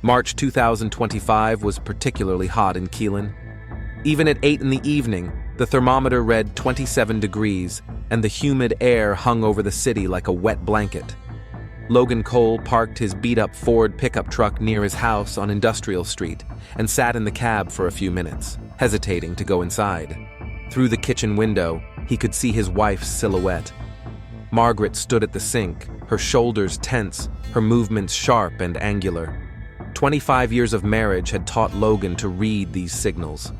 March 2025 was particularly hot in Keelan. Even at 8 in the evening, the thermometer read 27 degrees, and the humid air hung over the city like a wet blanket. Logan Cole parked his beat-up Ford pickup truck near his house on Industrial Street and sat in the cab for a few minutes, hesitating to go inside. Through the kitchen window, he could see his wife's silhouette. Margaret stood at the sink, her shoulders tense, her movements sharp and angular. 25 years of marriage had taught Logan to read these signals.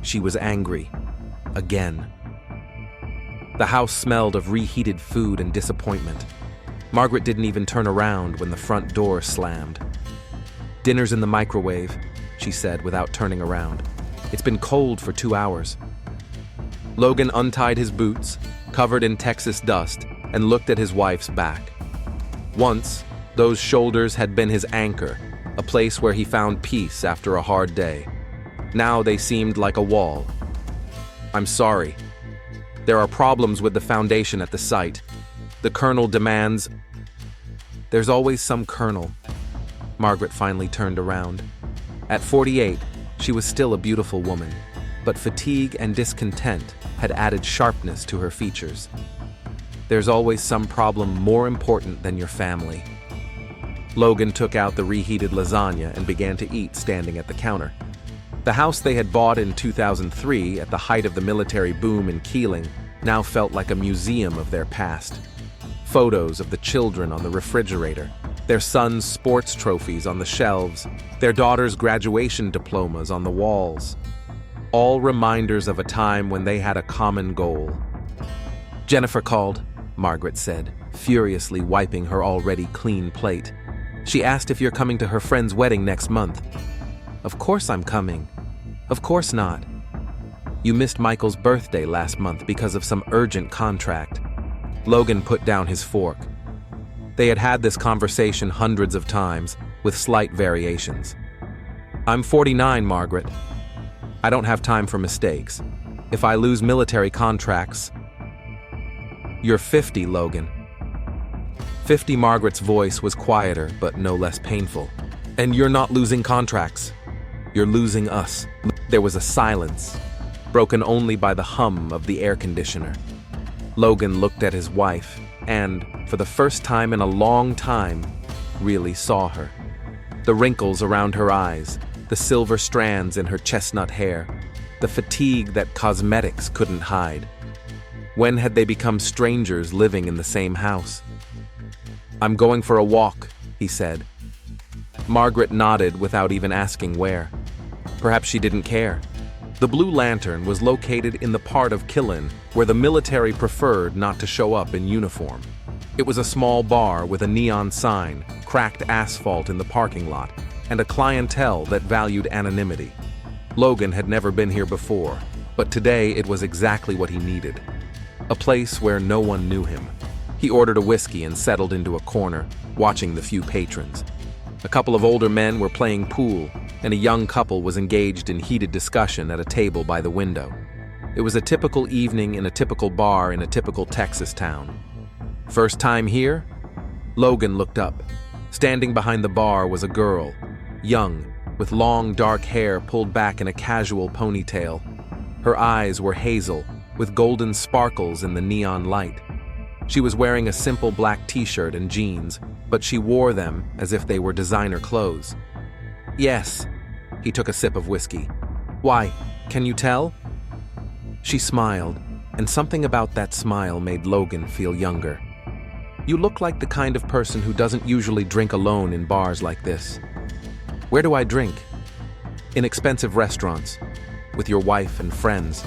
She was angry. Again. The house smelled of reheated food and disappointment. Margaret didn't even turn around when the front door slammed. "Dinner's in the microwave," she said without turning around. "It's been cold for 2 hours." Logan untied his boots, covered in Texas dust, and looked at his wife's back. Once, those shoulders had been his anchor, a place where he found peace after a hard day. Now they seemed like a wall. "I'm sorry. There are problems with the foundation at the site. The colonel demands—" "There's always some colonel." Margaret finally turned around. At 48, she was still a beautiful woman, but fatigue and discontent had added sharpness to her features. "There's always some problem more important than your family." Logan took out the reheated lasagna and began to eat standing at the counter. The house they had bought in 2003 at the height of the military boom in Keeling now felt like a museum of their past. Photos of the children on the refrigerator, their sons' sports trophies on the shelves, their daughters' graduation diplomas on the walls. All reminders of a time when they had a common goal. "Jennifer called," Margaret said, furiously wiping her already clean plate. "She asked if you're coming to her friend's wedding next month." "Of course I'm coming." "Of course not. You missed Michael's birthday last month because of some urgent contract." Logan put down his fork. They had had this conversation hundreds of times, with slight variations. "I'm 49, Margaret. I don't have time for mistakes. If I lose military contracts—" "You're 50, Logan." 50. Margaret's voice was quieter, but no less painful. "And you're not losing contracts. You're losing us." There was a silence, broken only by the hum of the air conditioner. Logan looked at his wife and, for the first time in a long time, really saw her. The wrinkles around her eyes, the silver strands in her chestnut hair, the fatigue that cosmetics couldn't hide. When had they become strangers living in the same house? "I'm going for a walk," he said. Margaret nodded without even asking where. Perhaps she didn't care. The Blue Lantern was located in the part of Keelan where the military preferred not to show up in uniform. It was a small bar with a neon sign, cracked asphalt in the parking lot, and a clientele that valued anonymity. Logan had never been here before, but today it was exactly what he needed. A place where no one knew him. He ordered a whiskey and settled into a corner, watching the few patrons. A couple of older men were playing pool, and a young couple was engaged in heated discussion at a table by the window. It was a typical evening in a typical bar in a typical Texas town. "First time here?" Logan looked up. Standing behind the bar was a girl, young, with long dark hair pulled back in a casual ponytail. Her eyes were hazel, with golden sparkles in the neon light. She was wearing a simple black t-shirt and jeans, but she wore them as if they were designer clothes. "Yes." He took a sip of whiskey. "Why, can you tell?" She smiled, and something about that smile made Logan feel younger. "You look like the kind of person who doesn't usually drink alone in bars like this." "Where do I drink?" "In expensive restaurants, with your wife and friends,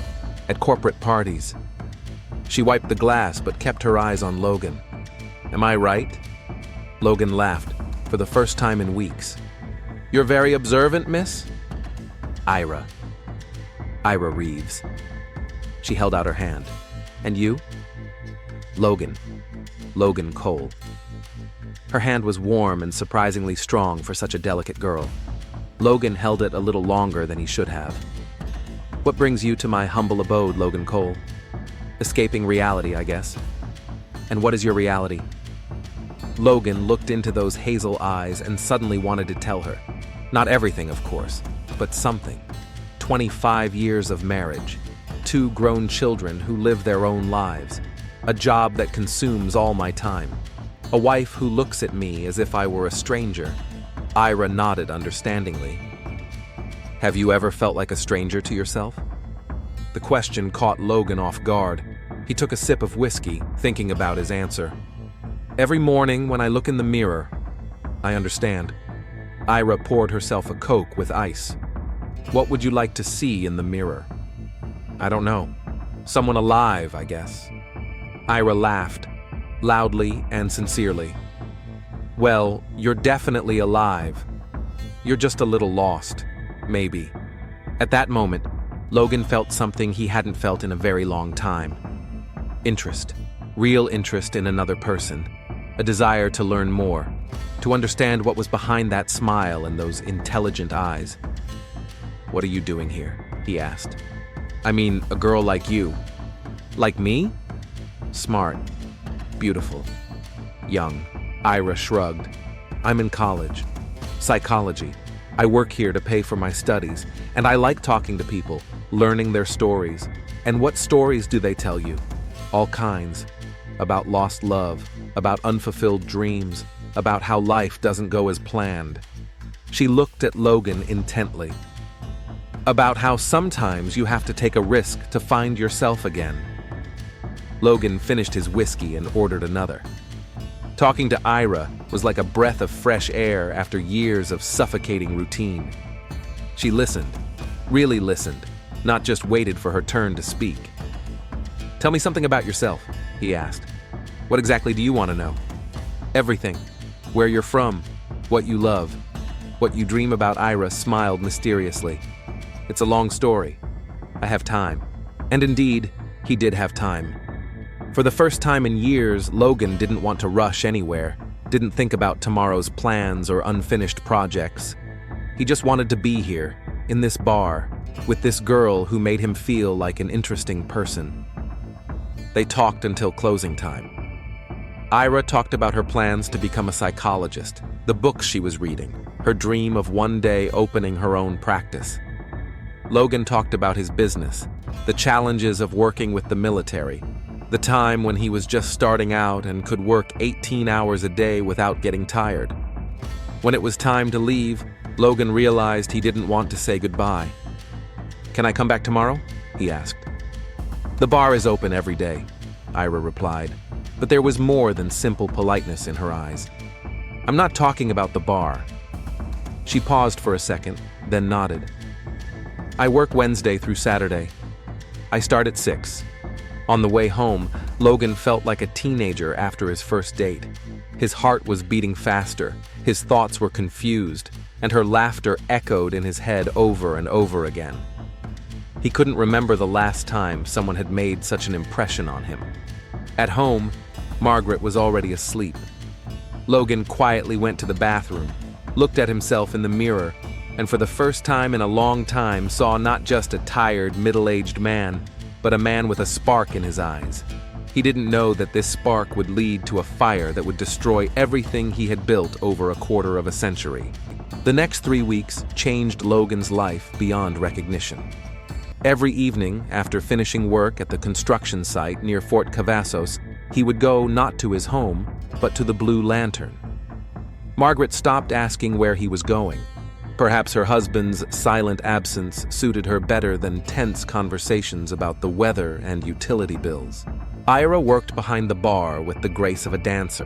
at corporate parties." She wiped the glass but kept her eyes on Logan. "Am I right?" Logan laughed, for the first time in weeks. "You're very observant, miss?" "Ira. Ira Reeves." She held out her hand. "And you?" "Logan. Logan Cole." Her hand was warm and surprisingly strong for such a delicate girl. Logan held it a little longer than he should have. "What brings you to my humble abode, Logan Cole?" "Escaping reality, I guess." "And what is your reality?" Logan looked into those hazel eyes and suddenly wanted to tell her. Not everything, of course, but something. 25 years of marriage, 2 grown children who live their own lives, a job that consumes all my time, a wife who looks at me as if I were a stranger. Ira nodded understandingly. Have you ever felt like a stranger to yourself? The question caught Logan off guard. He took a sip of whiskey, thinking about his answer. Every morning when I look in the mirror, I understand. Ira poured herself a Coke with ice. What would you like to see in the mirror? I don't know. Someone alive, I guess. Ira laughed, loudly and sincerely. Well, you're definitely alive. You're just a little lost, maybe. At that moment, Logan felt something he hadn't felt in a very long time. Interest. Real interest in another person. A desire to learn more. To understand what was behind that smile and those intelligent eyes. What are you doing here? He asked. I mean, a girl like you. Like me? Smart. Beautiful. Young. Ira shrugged. I'm in college. Psychology. I work here to pay for my studies, and I like talking to people, learning their stories. And what stories do they tell you? All kinds. About lost love, about unfulfilled dreams, about how life doesn't go as planned. She looked at Logan intently. About how sometimes you have to take a risk to find yourself again. Logan finished his whiskey and ordered another. Talking to Ira was like a breath of fresh air after years of suffocating routine. She listened, really listened, not just waited for her turn to speak. Tell me something about yourself, he asked. What exactly do you want to know? Everything. Where you're from, what you love, what you dream about. Ira smiled mysteriously. It's a long story. I have time. And indeed, he did have time. For the first time in years, Logan didn't want to rush anywhere, didn't think about tomorrow's plans or unfinished projects. He just wanted to be here, in this bar, with this girl who made him feel like an interesting person. They talked until closing time. Ira talked about her plans to become a psychologist, the books she was reading, her dream of one day opening her own practice. Logan talked about his business, the challenges of working with the military, the time when he was just starting out and could work 18 hours a day without getting tired. When it was time to leave, Logan realized he didn't want to say goodbye. Can I come back tomorrow? He asked. The bar is open every day, Ira replied, but there was more than simple politeness in her eyes. I'm not talking about the bar. She paused for a second, then nodded. I work Wednesday through Saturday. I start at 6. On the way home, Logan felt like a teenager after his first date. His heart was beating faster, his thoughts were confused, and her laughter echoed in his head over and over again. He couldn't remember the last time someone had made such an impression on him. At home, Margaret was already asleep. Logan quietly went to the bathroom, looked at himself in the mirror, and for the first time in a long time saw not just a tired, middle-aged man, but a man with a spark in his eyes. He didn't know that this spark would lead to a fire that would destroy everything he had built over a quarter of a century. The next 3 weeks changed Logan's life beyond recognition. Every evening, after finishing work at the construction site near Fort Cavazos, he would go not to his home, but to the Blue Lantern. Margaret stopped asking where he was going. Perhaps her husband's silent absence suited her better than tense conversations about the weather and utility bills. Ira worked behind the bar with the grace of a dancer.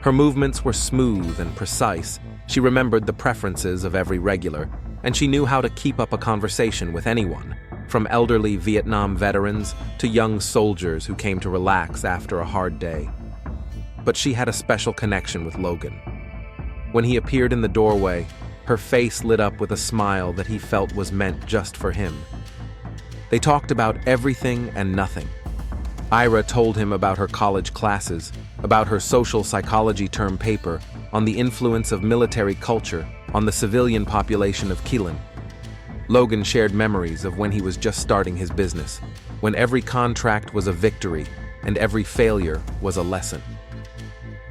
Her movements were smooth and precise. She remembered the preferences of every regular, and she knew how to keep up a conversation with anyone, from elderly Vietnam veterans to young soldiers who came to relax after a hard day. But she had a special connection with Logan. When he appeared in the doorway, her face lit up with a smile that he felt was meant just for him. They talked about everything and nothing. Ira told him about her college classes, about her social psychology term paper, on the influence of military culture on the civilian population of Keelan. Logan shared memories of when he was just starting his business, when every contract was a victory and every failure was a lesson.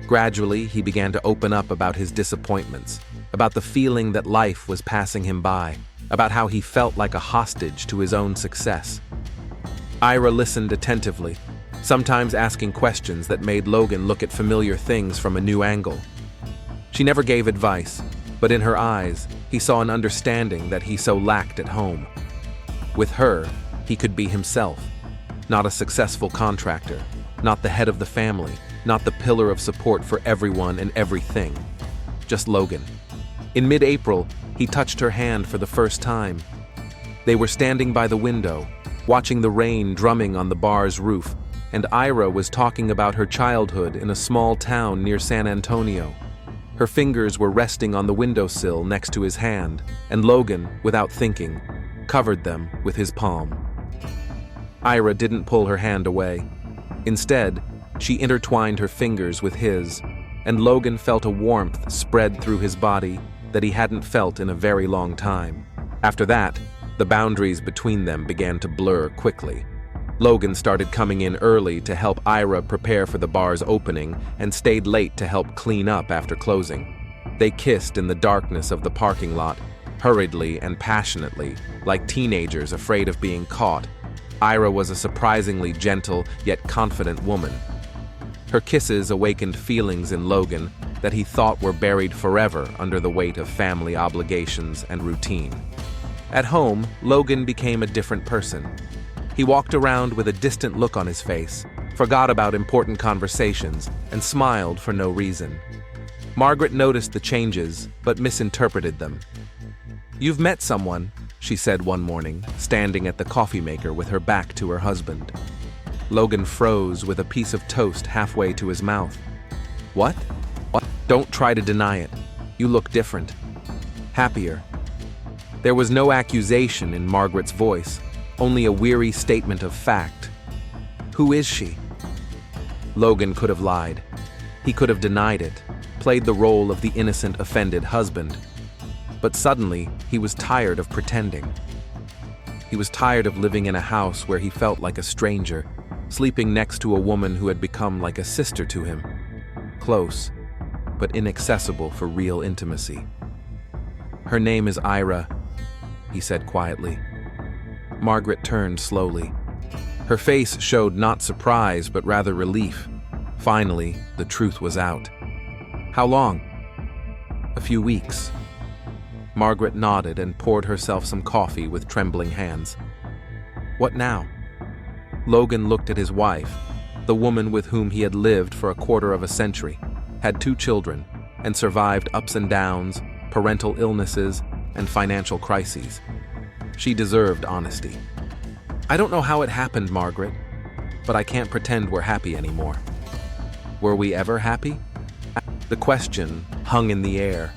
Gradually, he began to open up about his disappointments, about the feeling that life was passing him by, about how he felt like a hostage to his own success. Ira listened attentively, sometimes asking questions that made Logan look at familiar things from a new angle. She never gave advice, but in her eyes, he saw an understanding that he so lacked at home. With her, he could be himself, not a successful contractor, not the head of the family, not the pillar of support for everyone and everything. Just Logan. In mid-April, he touched her hand for the first time. They were standing by the window, watching the rain drumming on the bar's roof, and Ira was talking about her childhood in a small town near San Antonio. Her fingers were resting on the windowsill next to his hand, and Logan, without thinking, covered them with his palm. Ira didn't pull her hand away. Instead, she intertwined her fingers with his, and Logan felt a warmth spread through his body that he hadn't felt in a very long time. After that, the boundaries between them began to blur quickly. Logan started coming in early to help Ira prepare for the bar's opening and stayed late to help clean up after closing. They kissed in the darkness of the parking lot, hurriedly and passionately, like teenagers afraid of being caught. Ira was a surprisingly gentle yet confident woman. Her kisses awakened feelings in Logan that he thought were buried forever under the weight of family obligations and routine. At home, Logan became a different person. He walked around with a distant look on his face, forgot about important conversations, and smiled for no reason. Margaret noticed the changes, but misinterpreted them. "You've met someone," she said one morning, standing at the coffee maker with her back to her husband. Logan froze with a piece of toast halfway to his mouth. "What? What? Don't try to deny it. You look different. Happier." There was no accusation in Margaret's voice, only a weary statement of fact. "Who is she?" Logan could have lied. He could have denied it, played the role of the innocent, offended husband. But suddenly, he was tired of pretending. He was tired of living in a house where he felt like a stranger, sleeping next to a woman who had become like a sister to him. Close, but inaccessible for real intimacy. "Her name is Ira," he said quietly. Margaret turned slowly. Her face showed not surprise, but rather relief. Finally, the truth was out. "How long?" "A few weeks." Margaret nodded and poured herself some coffee with trembling hands. "What now?" Logan looked at his wife, the woman with whom he had lived for a quarter of a century, had 2 children, and survived ups and downs, parental illnesses, and financial crises. She deserved honesty. "I don't know how it happened, Margaret, but I can't pretend we're happy anymore." Were we ever happy? The question hung in the air.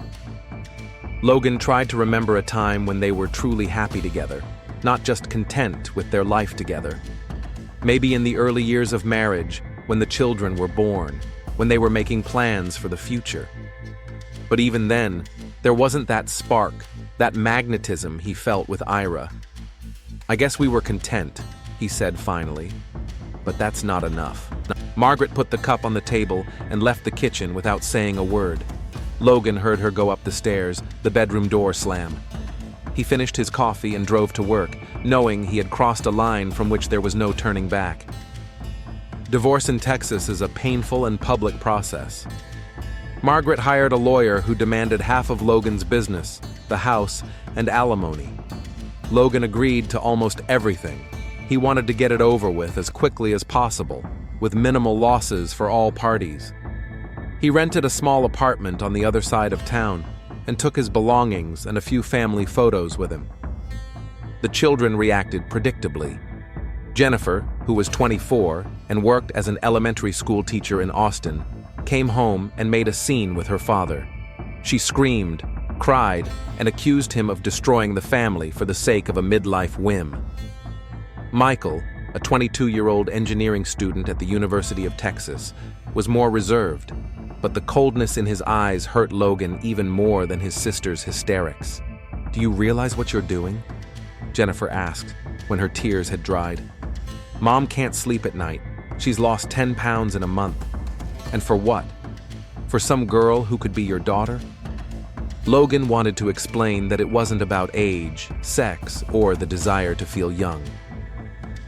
Logan tried to remember a time when they were truly happy together, not just content with their life together. Maybe in the early years of marriage, when the children were born, when they were making plans for the future. But even then, there wasn't that spark, that magnetism he felt with Ira. "I guess we were content," he said finally. "But that's not enough." Margaret put the cup on the table and left the kitchen without saying a word. Logan heard her go up the stairs, the bedroom door slam. He finished his coffee and drove to work, knowing he had crossed a line from which there was no turning back. Divorce in Texas is a painful and public process. Margaret hired a lawyer who demanded half of Logan's business, the house, and alimony. Logan agreed to almost everything. He wanted to get it over with as quickly as possible, with minimal losses for all parties. He rented a small apartment on the other side of town and took his belongings and a few family photos with him. The children reacted predictably. Jennifer, who was 24 and worked as an elementary school teacher in Austin, came home and made a scene with her father. She screamed, cried, and accused him of destroying the family for the sake of a midlife whim. Michael, a 22-year-old engineering student at the University of Texas, was more reserved, but the coldness in his eyes hurt Logan even more than his sister's hysterics. "Do you realize what you're doing?" Jennifer asked, when her tears had dried. "Mom can't sleep at night. She's lost 10 pounds in a month. And for what? For some girl who could be your daughter?" Logan wanted to explain that it wasn't about age, sex, or the desire to feel young.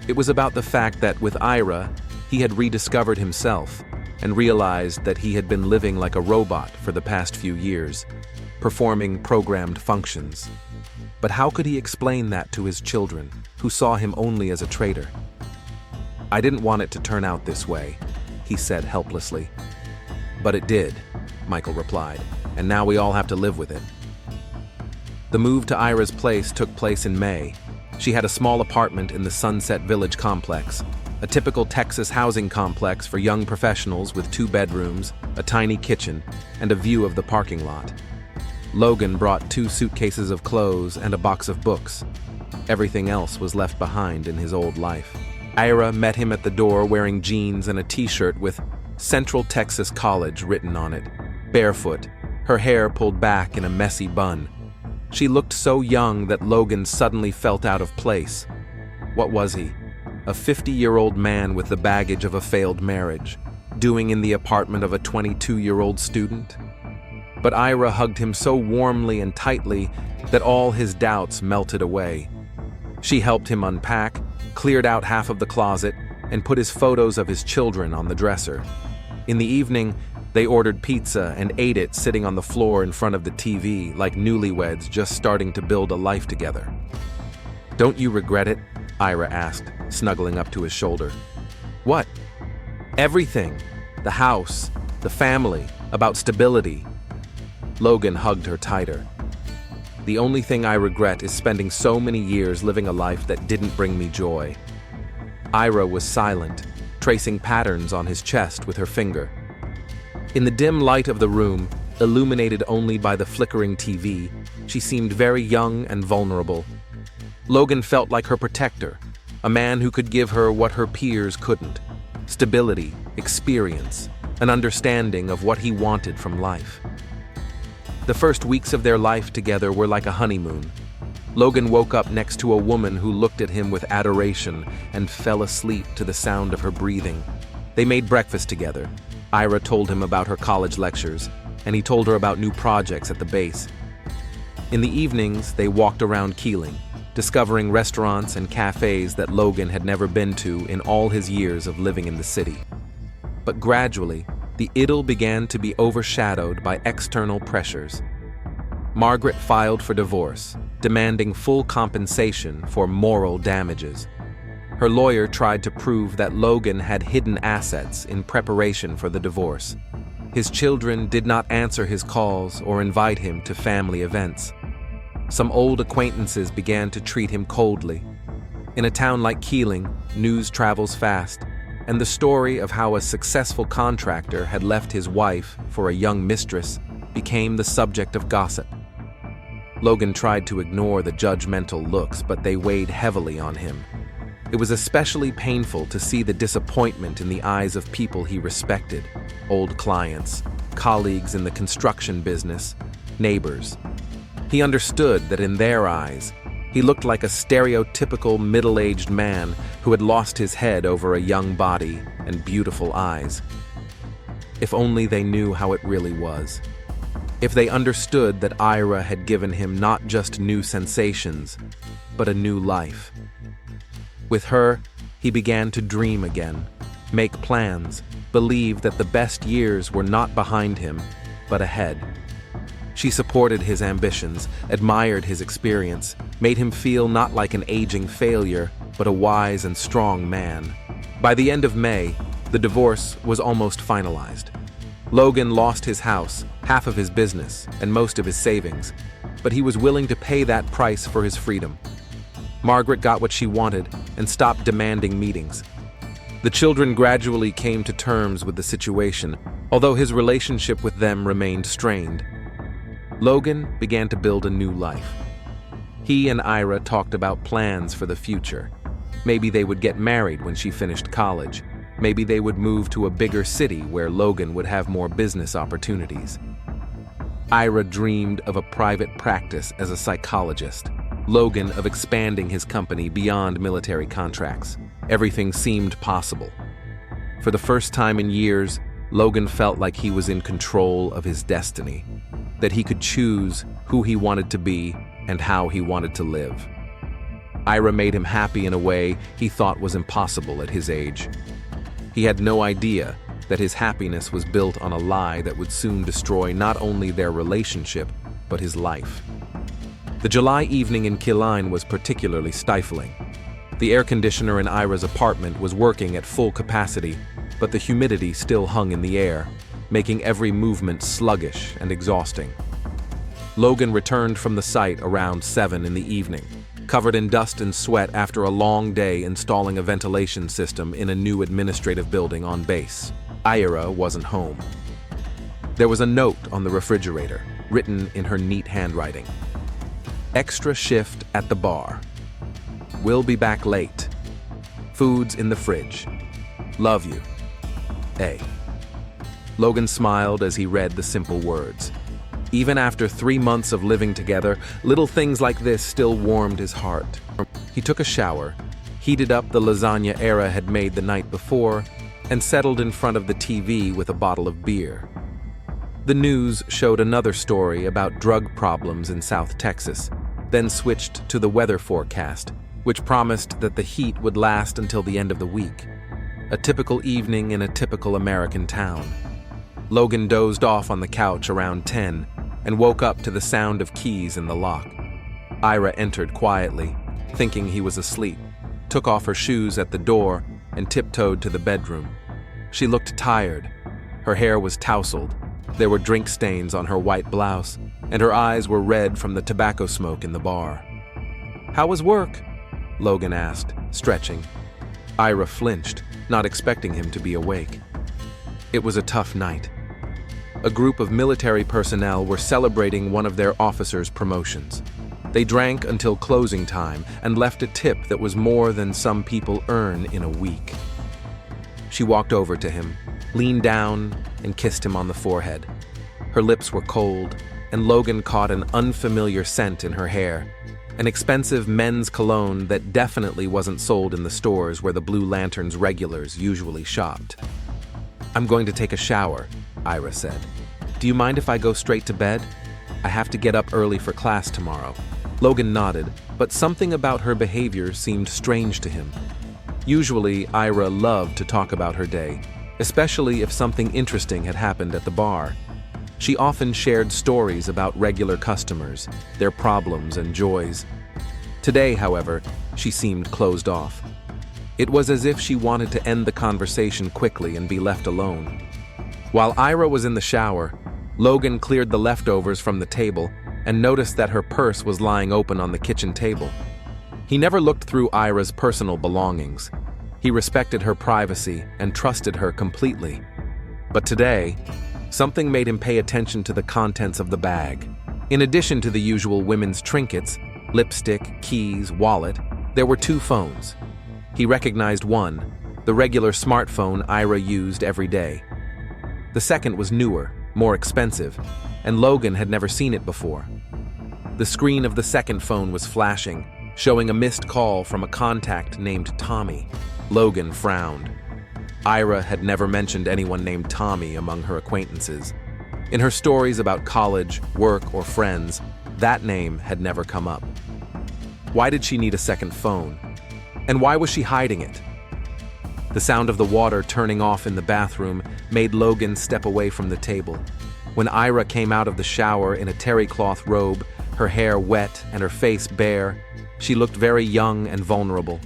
It was about the fact that with Ira, he had rediscovered himself and realized that he had been living like a robot for the past few years, performing programmed functions. But how could he explain that to his children, who saw him only as a traitor? "I didn't want it to turn out this way," he said helplessly. "But it did," Michael replied, "and now we all have to live with it." The move to Ira's place took place in May. She had a small apartment in the Sunset Village complex, a typical Texas housing complex for young professionals with 2 bedrooms, a tiny kitchen, and a view of the parking lot. Logan brought 2 suitcases of clothes and a box of books. Everything else was left behind in his old life. Ira met him at the door wearing jeans and a t-shirt with Central Texas College written on it, barefoot, her hair pulled back in a messy bun. She looked so young that Logan suddenly felt out of place. What was he? A 50-year-old man with the baggage of a failed marriage, doing in the apartment of a 22-year-old student? But Ira hugged him so warmly and tightly that all his doubts melted away. She helped him unpack, cleared out half of the closet, and put his photos of his children on the dresser. In the evening, they ordered pizza and ate it sitting on the floor in front of the TV like newlyweds just starting to build a life together. "Don't you regret it?" Ira asked, snuggling up to his shoulder. "What?" "Everything. The house, the family, about stability." Logan hugged her tighter. "The only thing I regret is spending so many years living a life that didn't bring me joy." Ira was silent, tracing patterns on his chest with her finger. In the dim light of the room, illuminated only by the flickering TV, she seemed very young and vulnerable. Logan felt like her protector, a man who could give her what her peers couldn't: stability, experience, an understanding of what he wanted from life. The first weeks of their life together were like a honeymoon. Logan woke up next to a woman who looked at him with adoration and fell asleep to the sound of her breathing. They made breakfast together. Ira told him about her college lectures, and he told her about new projects at the base. In the evenings, they walked around Keeling, discovering restaurants and cafes that Logan had never been to in all his years of living in the city. But gradually, the idyll began to be overshadowed by external pressures. Margaret filed for divorce, demanding full compensation for moral damages. Her lawyer tried to prove that Logan had hidden assets in preparation for the divorce. His children did not answer his calls or invite him to family events. Some old acquaintances began to treat him coldly. In a town like Keeling, news travels fast, and the story of how a successful contractor had left his wife for a young mistress became the subject of gossip. Logan tried to ignore the judgmental looks, but they weighed heavily on him. It was especially painful to see the disappointment in the eyes of people he respected: old clients, colleagues in the construction business, neighbors. He understood that in their eyes, he looked like a stereotypical middle-aged man who had lost his head over a young body and beautiful eyes. If only they knew how it really was. If they understood that Ira had given him not just new sensations, but a new life. With her, he began to dream again, make plans, believe that the best years were not behind him, but ahead. She supported his ambitions, admired his experience, made him feel not like an aging failure, but a wise and strong man. By the end of May, the divorce was almost finalized. Logan lost his house, half of his business, and most of his savings, but he was willing to pay that price for his freedom. Margaret got what she wanted and stopped demanding meetings. The children gradually came to terms with the situation, although his relationship with them remained strained. Logan began to build a new life. He and Ira talked about plans for the future. Maybe they would get married when she finished college. Maybe they would move to a bigger city where Logan would have more business opportunities. Ira dreamed of a private practice as a psychologist. Logan of expanding his company beyond military contracts. Everything seemed possible. For the first time in years, Logan felt like he was in control of his destiny, that he could choose who he wanted to be, and how he wanted to live. Ira made him happy in a way he thought was impossible at his age. He had no idea that his happiness was built on a lie that would soon destroy not only their relationship, but his life. The July evening in Killeen was particularly stifling. The air conditioner in Ira's apartment was working at full capacity, but the humidity still hung in the air, making every movement sluggish and exhausting. Logan returned from the site around 7 in the evening, covered in dust and sweat after a long day installing a ventilation system in a new administrative building on base. Ira wasn't home. There was a note on the refrigerator, written in her neat handwriting. Extra shift at the bar. Will be back late. Food's in the fridge. Love you. A. Logan smiled as he read the simple words. Even after 3 months of living together, little things like this still warmed his heart. He took a shower, heated up the lasagna Ira had made the night before, and settled in front of the TV with a bottle of beer. The news showed another story about drug problems in South Texas, then switched to the weather forecast, which promised that the heat would last until the end of the week. A typical evening in a typical American town. Logan dozed off on the couch around 10 and woke up to the sound of keys in the lock. Ira entered quietly, thinking he was asleep, took off her shoes at the door, and tiptoed to the bedroom. She looked tired. Her hair was tousled. There were drink stains on her white blouse, and her eyes were red from the tobacco smoke in the bar. "How was work?" Logan asked, stretching. Ira flinched, not expecting him to be awake. It was a tough night. A group of military personnel were celebrating one of their officers' promotions. They drank until closing time and left a tip that was more than some people earn in a week. She walked over to him, leaned down, and kissed him on the forehead. Her lips were cold, and Logan caught an unfamiliar scent in her hair, an expensive men's cologne that definitely wasn't sold in the stores where the Blue Lantern's regulars usually shopped. "I'm going to take a shower," Ira said. "Do you mind if I go straight to bed? I have to get up early for class tomorrow." Logan nodded, but something about her behavior seemed strange to him. Usually, Ira loved to talk about her day, especially if something interesting had happened at the bar. She often shared stories about regular customers, their problems and joys. Today, however, she seemed closed off. It was as if she wanted to end the conversation quickly and be left alone. While Ira was in the shower, Logan cleared the leftovers from the table and noticed that her purse was lying open on the kitchen table. He never looked through Ira's personal belongings. He respected her privacy and trusted her completely. But today, something made him pay attention to the contents of the bag. In addition to the usual women's trinkets, lipstick, keys, wallet, there were 2 phones. He recognized one, the regular smartphone Ira used every day. The second was newer, more expensive, and Logan had never seen it before. The screen of the second phone was flashing, showing a missed call from a contact named Tommy. Logan frowned. Ira had never mentioned anyone named Tommy among her acquaintances. In her stories about college, work, or friends, that name had never come up. Why did she need a second phone? And why was she hiding it? The sound of the water turning off in the bathroom made Logan step away from the table. When Ira came out of the shower in a terry cloth robe, her hair wet and her face bare, she looked very young and vulnerable.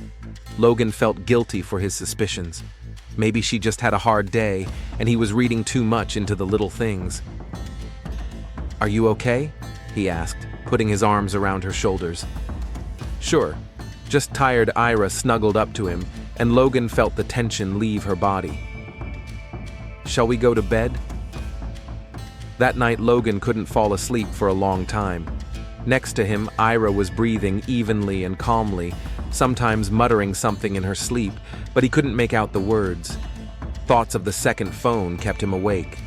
Logan felt guilty for his suspicions. Maybe she just had a hard day, and he was reading too much into the little things. "Are you okay?" he asked, putting his arms around her shoulders. "Sure." Just tired Ira snuggled up to him, and Logan felt the tension leave her body. "Shall we go to bed?" That night, Logan couldn't fall asleep for a long time. Next to him, Ira was breathing evenly and calmly, sometimes muttering something in her sleep, but he couldn't make out the words. Thoughts of the second phone kept him awake.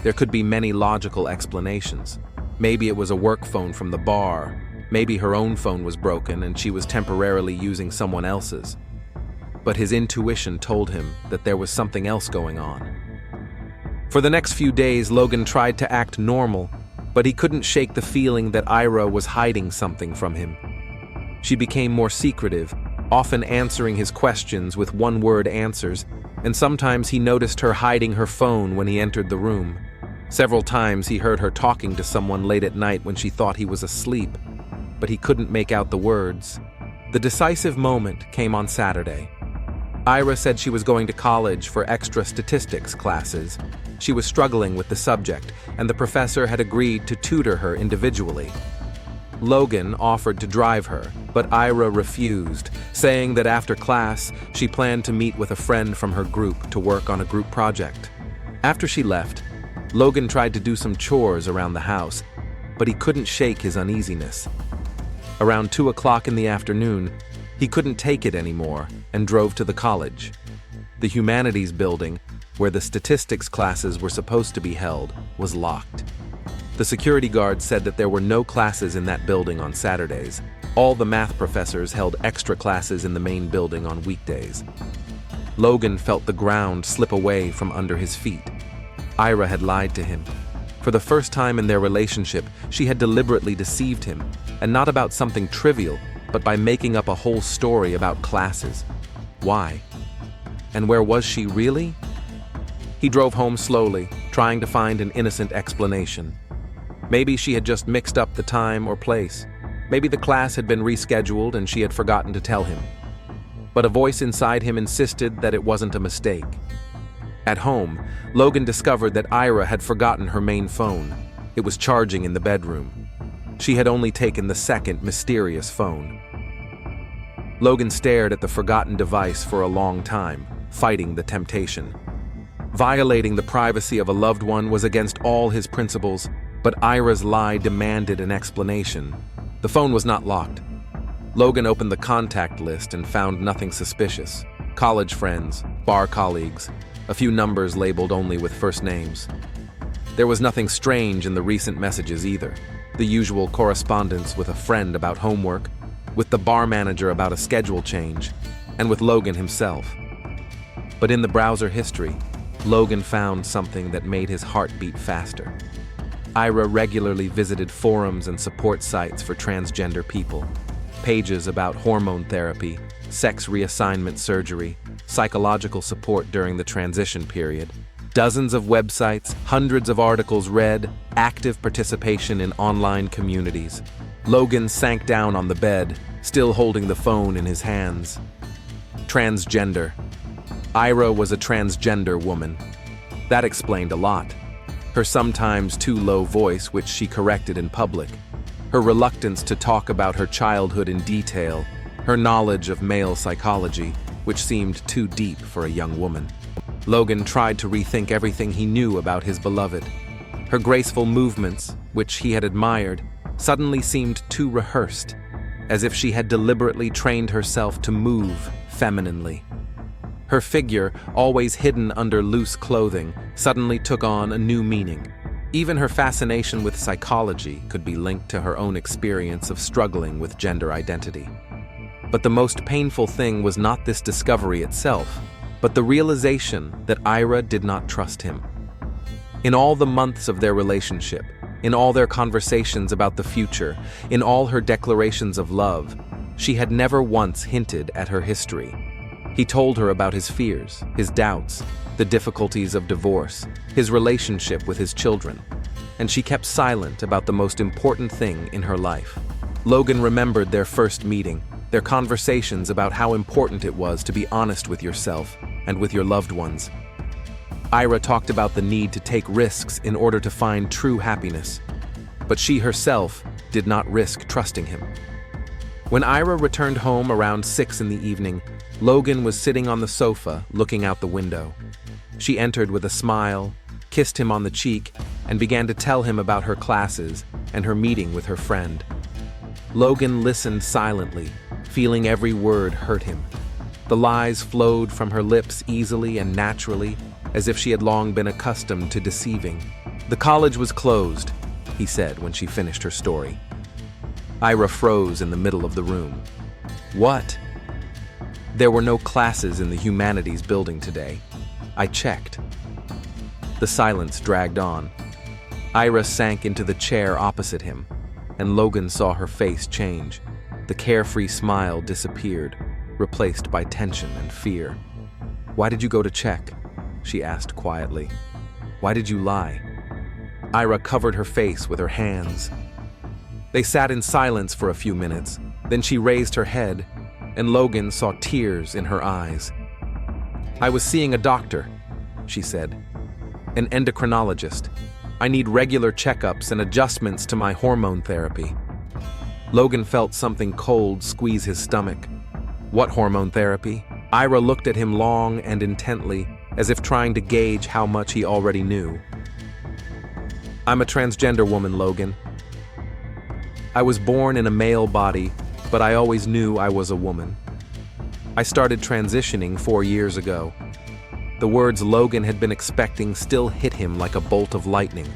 There could be many logical explanations. Maybe it was a work phone from the bar. Maybe her own phone was broken and she was temporarily using someone else's. But his intuition told him that there was something else going on. For the next few days, Logan tried to act normal, but he couldn't shake the feeling that Ira was hiding something from him. She became more secretive, often answering his questions with one-word answers, and sometimes he noticed her hiding her phone when he entered the room. Several times he heard her talking to someone late at night when she thought he was asleep, but he couldn't make out the words. The decisive moment came on Saturday. Ira said she was going to college for extra statistics classes. She was struggling with the subject, and the professor had agreed to tutor her individually. Logan offered to drive her, but Ira refused, saying that after class, she planned to meet with a friend from her group to work on a group project. After she left, Logan tried to do some chores around the house, but he couldn't shake his uneasiness. Around 2 o'clock in the afternoon, he couldn't take it anymore and drove to the college. The humanities building, where the statistics classes were supposed to be held, was locked. The security guard said that there were no classes in that building on Saturdays. All the math professors held extra classes in the main building on weekdays. Logan felt the ground slip away from under his feet. Ira had lied to him. For the first time in their relationship, she had deliberately deceived him, and not about something trivial, but by making up a whole story about classes. Why? And where was she really? He drove home slowly, trying to find an innocent explanation. Maybe she had just mixed up the time or place. Maybe the class had been rescheduled and she had forgotten to tell him. But a voice inside him insisted that it wasn't a mistake. At home, Logan discovered that Ira had forgotten her main phone. It was charging in the bedroom. She had only taken the second mysterious phone. Logan stared at the forgotten device for a long time, fighting the temptation. Violating the privacy of a loved one was against all his principles, but Ira's lie demanded an explanation. The phone was not locked. Logan opened the contact list and found nothing suspicious. College friends, bar colleagues, a few numbers labeled only with first names. There was nothing strange in the recent messages either. The usual correspondence with a friend about homework, with the bar manager about a schedule change, and with Logan himself. But in the browser history, Logan found something that made his heart beat faster. Ira regularly visited forums and support sites for transgender people. Pages about hormone therapy, sex reassignment surgery, psychological support during the transition period. Dozens of websites, hundreds of articles read, active participation in online communities. Logan sank down on the bed, still holding the phone in his hands. Transgender. Ira was a transgender woman. That explained a lot. Her sometimes too low voice, which she corrected in public. Her reluctance to talk about her childhood in detail. Her knowledge of male psychology, which seemed too deep for a young woman. Logan tried to rethink everything he knew about his beloved. Her graceful movements, which he had admired, suddenly seemed too rehearsed, as if she had deliberately trained herself to move femininely. Her figure, always hidden under loose clothing, suddenly took on a new meaning. Even her fascination with psychology could be linked to her own experience of struggling with gender identity. But the most painful thing was not this discovery itself, but the realization that Ira did not trust him. In all the months of their relationship, in all their conversations about the future, in all her declarations of love, she had never once hinted at her history. He told her about his fears, his doubts, the difficulties of divorce, his relationship with his children, and she kept silent about the most important thing in her life. Logan remembered their first meeting, their conversations about how important it was to be honest with yourself and with your loved ones. Ira talked about the need to take risks in order to find true happiness, but she herself did not risk trusting him. When Ira returned home around 6 in the evening, Logan was sitting on the sofa looking out the window. She entered with a smile, kissed him on the cheek, and began to tell him about her classes and her meeting with her friend. Logan listened silently, feeling every word hurt him. The lies flowed from her lips easily and naturally, as if she had long been accustomed to deceiving. "The college was closed," he said when she finished her story. Ira froze in the middle of the room. "What?" "There were no classes in the humanities building today. I checked." The silence dragged on. Ira sank into the chair opposite him, and Logan saw her face change. The carefree smile disappeared, replaced by tension and fear. "Why did you go to check?" she asked quietly. "Why did you lie?" Ira covered her face with her hands. They sat in silence for a few minutes, then she raised her head, and Logan saw tears in her eyes. "I was seeing a doctor," she said. "An endocrinologist. I need regular checkups and adjustments to my hormone therapy." Logan felt something cold squeeze his stomach. What hormone therapy? Ira looked at him long and intently, as if trying to gauge how much he already knew. "I'm a transgender woman, Logan. I was born in a male body, but I always knew I was a woman. I started transitioning 4 years ago." The words Logan had been expecting still hit him like a bolt of lightning.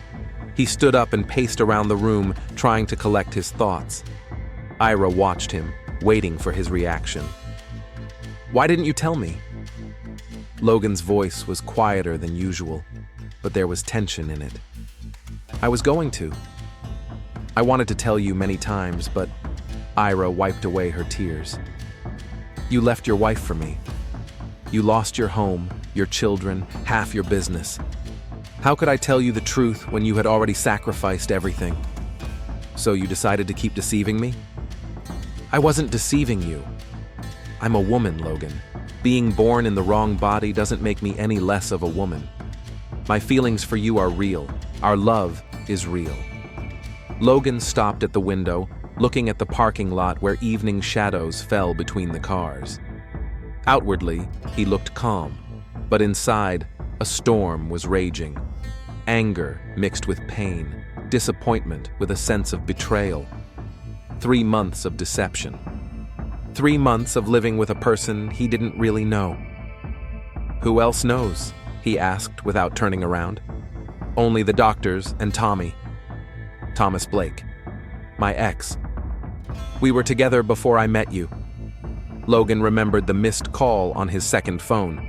He stood up and paced around the room, trying to collect his thoughts. Ira watched him, waiting for his reaction. "Why didn't you tell me?" Logan's voice was quieter than usual, but there was tension in it. "I was going to. I wanted to tell you many times, but..." Ira wiped away her tears. "You left your wife for me. You lost your home, your children, half your business. How could I tell you the truth when you had already sacrificed everything? So you decided to keep deceiving me?" "I wasn't deceiving you. I'm a woman, Logan. Being born in the wrong body doesn't make me any less of a woman. My feelings for you are real. Our love is real." Logan stopped at the window, looking at the parking lot where evening shadows fell between the cars. Outwardly, he looked calm, but inside, a storm was raging. Anger mixed with pain, disappointment with a sense of betrayal. 3 months of deception. 3 months of living with a person he didn't really know. "Who else knows?" he asked without turning around. "Only the doctors and Tommy. Thomas Blake. My ex. We were together before I met you." Logan remembered the missed call on his second phone.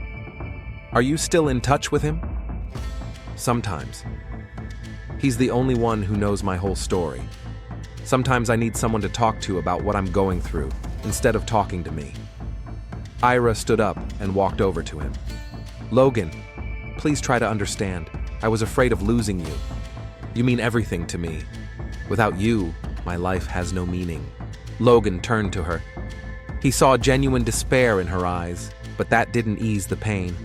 "Are you still in touch with him?" "Sometimes. He's the only one who knows my whole story. Sometimes I need someone to talk to about what I'm going through, instead of talking to me." Ira stood up and walked over to him. "Logan, please try to understand. I was afraid of losing you. You mean everything to me. Without you, my life has no meaning." Logan turned to her. He saw genuine despair in her eyes, but that didn't ease the pain.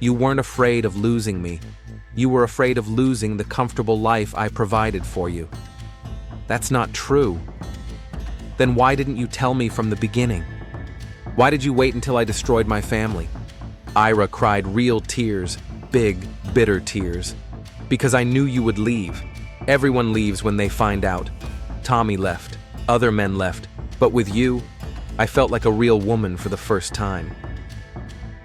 "You weren't afraid of losing me. You were afraid of losing the comfortable life I provided for you." "That's not true." "Then why didn't you tell me from the beginning? Why did you wait until I destroyed my family?" Ira cried real tears, big, bitter tears. "Because I knew you would leave. Everyone leaves when they find out. Tommy left, other men left, but with you, I felt like a real woman for the first time."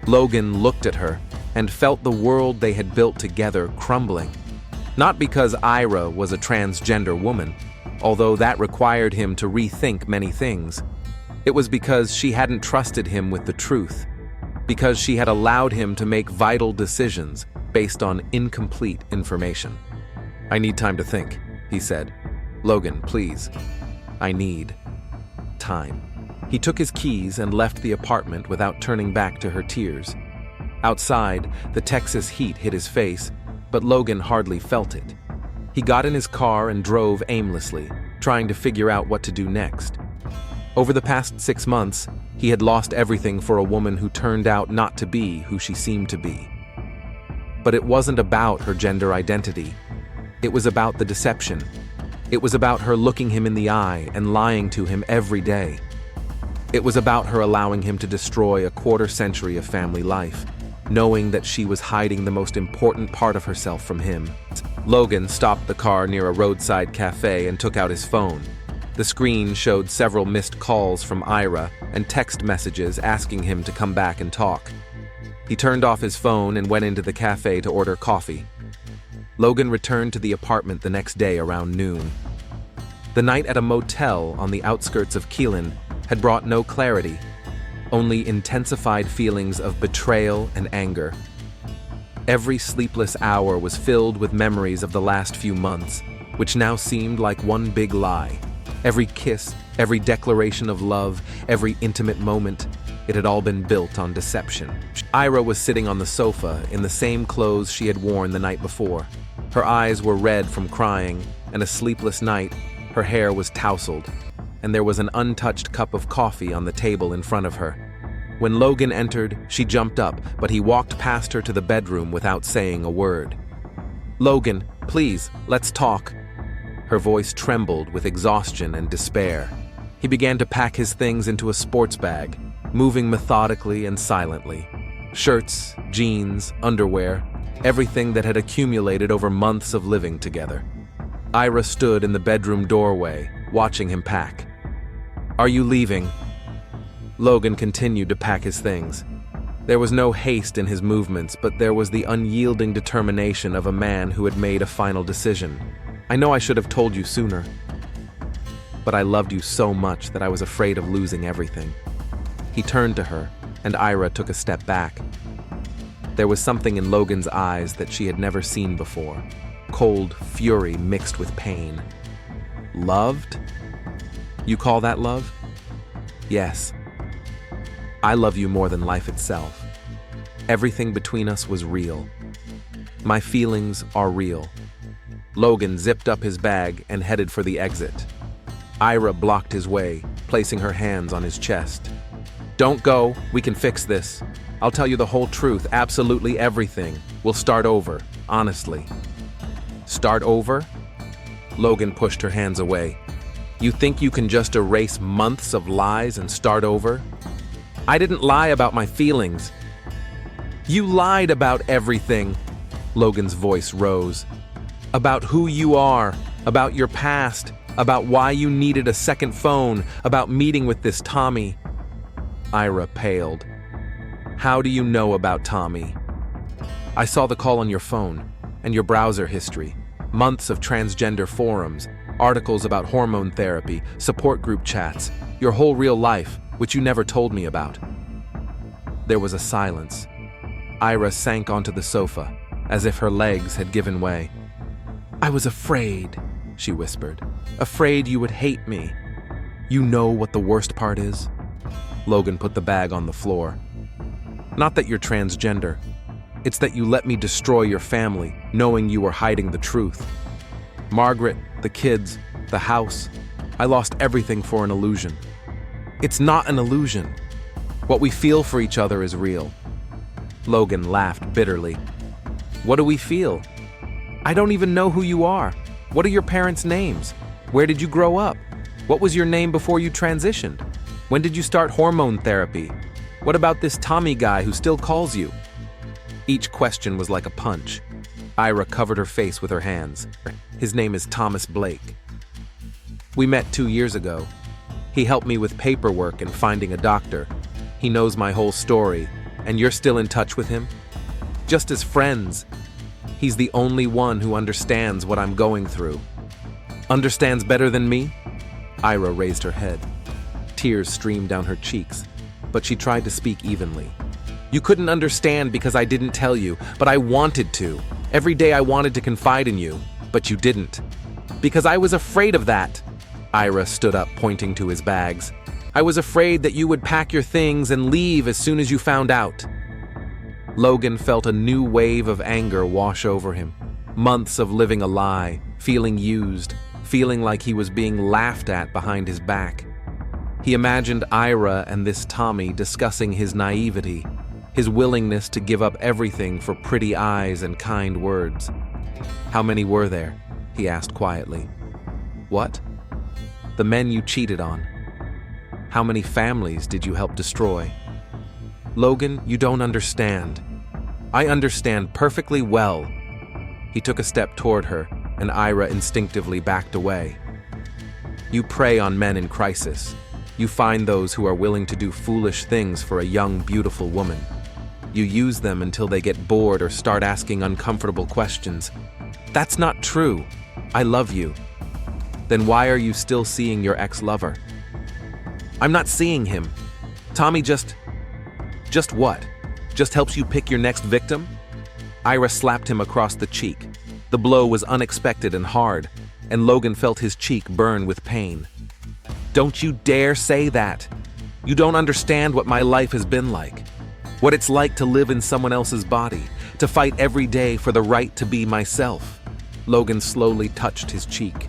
Logan looked at her and felt the world they had built together crumbling. Not because Ira was a transgender woman, although that required him to rethink many things. It was because she hadn't trusted him with the truth, because she had allowed him to make vital decisions based on incomplete information. "I need time to think," he said. "Logan, please. I need time." He took his keys and left the apartment without turning back to her tears. Outside, the Texas heat hit his face, but Logan hardly felt it. He got in his car and drove aimlessly, trying to figure out what to do next. Over the past 6 months, he had lost everything for a woman who turned out not to be who she seemed to be. But it wasn't about her gender identity. It was about the deception. It was about her looking him in the eye and lying to him every day. It was about her allowing him to destroy a quarter-century of family life, knowing that she was hiding the most important part of herself from him. Logan stopped the car near a roadside cafe and took out his phone. The screen showed several missed calls from Ira and text messages asking him to come back and talk. He turned off his phone and went into the cafe to order coffee. Logan returned to the apartment the next day around noon. The night at a motel on the outskirts of Keelan had brought no clarity, only intensified feelings of betrayal and anger. Every sleepless hour was filled with memories of the last few months, which now seemed like one big lie. Every kiss, every declaration of love, every intimate moment, it had all been built on deception. Ira was sitting on the sofa in the same clothes she had worn the night before. Her eyes were red from crying, and a sleepless night, her hair was tousled, and there was an untouched cup of coffee on the table in front of her. When Logan entered, she jumped up, but he walked past her to the bedroom without saying a word. "Logan, please, let's talk." Her voice trembled with exhaustion and despair. He began to pack his things into a sports bag, moving methodically and silently. Shirts, jeans, underwear, everything that had accumulated over months of living together. Ira stood in the bedroom doorway, watching him pack. "Are you leaving?" Logan continued to pack his things. There was no haste in his movements, but there was the unyielding determination of a man who had made a final decision. "I know I should have told you sooner, but I loved you so much that I was afraid of losing everything." He turned to her, and Ira took a step back. There was something in Logan's eyes that she had never seen before. Cold fury mixed with pain. "Loved? You call that love?" "Yes. I love you more than life itself. Everything between us was real. My feelings are real." Logan zipped up his bag and headed for the exit. Ira blocked his way, placing her hands on his chest. "Don't go, we can fix this. I'll tell you the whole truth, absolutely everything. We'll start over, honestly." "Start over?" Logan pushed her hands away. "You think you can just erase months of lies and start over?" "I didn't lie about my feelings." "You lied about everything." Logan's voice rose. "About who you are, about your past, about why you needed a second phone, about meeting with this Tommy." Ira paled. "How do you know about Tommy?" "I saw the call on your phone, and your browser history, months of transgender forums, articles about hormone therapy, support group chats, your whole real life, which you never told me about." There was a silence. Ira sank onto the sofa, as if her legs had given way. "I was afraid," she whispered. "Afraid you would hate me. You know what the worst part is?" Logan put the bag on the floor. "Not that you're transgender. It's that you let me destroy your family, knowing you were hiding the truth. Margaret, the kids, the house. I lost everything for an illusion. It's not an illusion. What we feel for each other is real." Logan laughed bitterly. "What do we feel? I don't even know who you are. What are your parents' names? Where did you grow up? What was your name before you transitioned? When did you start hormone therapy? What about this Tommy guy who still calls you?" Each question was like a punch. Ira covered her face with her hands. "His name is Thomas Blake. We met 2 years ago. He helped me with paperwork and finding a doctor. He knows my whole story, and you're still in touch with him? Just as friends. He's the only one who understands what I'm going through." "Understands better than me?" Ira raised her head. Tears streamed down her cheeks, but she tried to speak evenly. "You couldn't understand because I didn't tell you, but I wanted to. Every day I wanted to confide in you, but you didn't. Because I was afraid of that." Ira stood up, pointing to his bags. "I was afraid that you would pack your things and leave as soon as you found out." Logan felt a new wave of anger wash over him. Months of living a lie, feeling used, feeling like he was being laughed at behind his back. He imagined Ira and this Tommy discussing his naivety, his willingness to give up everything for pretty eyes and kind words. "How many were there?" he asked quietly. "What?" "The men you cheated on. How many families did you help destroy?" "Logan, you don't understand." "I understand perfectly well." He took a step toward her, and Ira instinctively backed away. "You prey on men in crisis. You find those who are willing to do foolish things for a young, beautiful woman. You use them until they get bored or start asking uncomfortable questions. That's not true. I love you." "Then why are you still seeing your ex-lover?" "I'm not seeing him. Tommy just what? Just helps you pick your next victim?" Ira slapped him across the cheek. The blow was unexpected and hard, and Logan felt his cheek burn with pain. "Don't you dare say that! You don't understand what my life has been like. What it's like to live in someone else's body, to fight every day for the right to be myself." Logan slowly touched his cheek.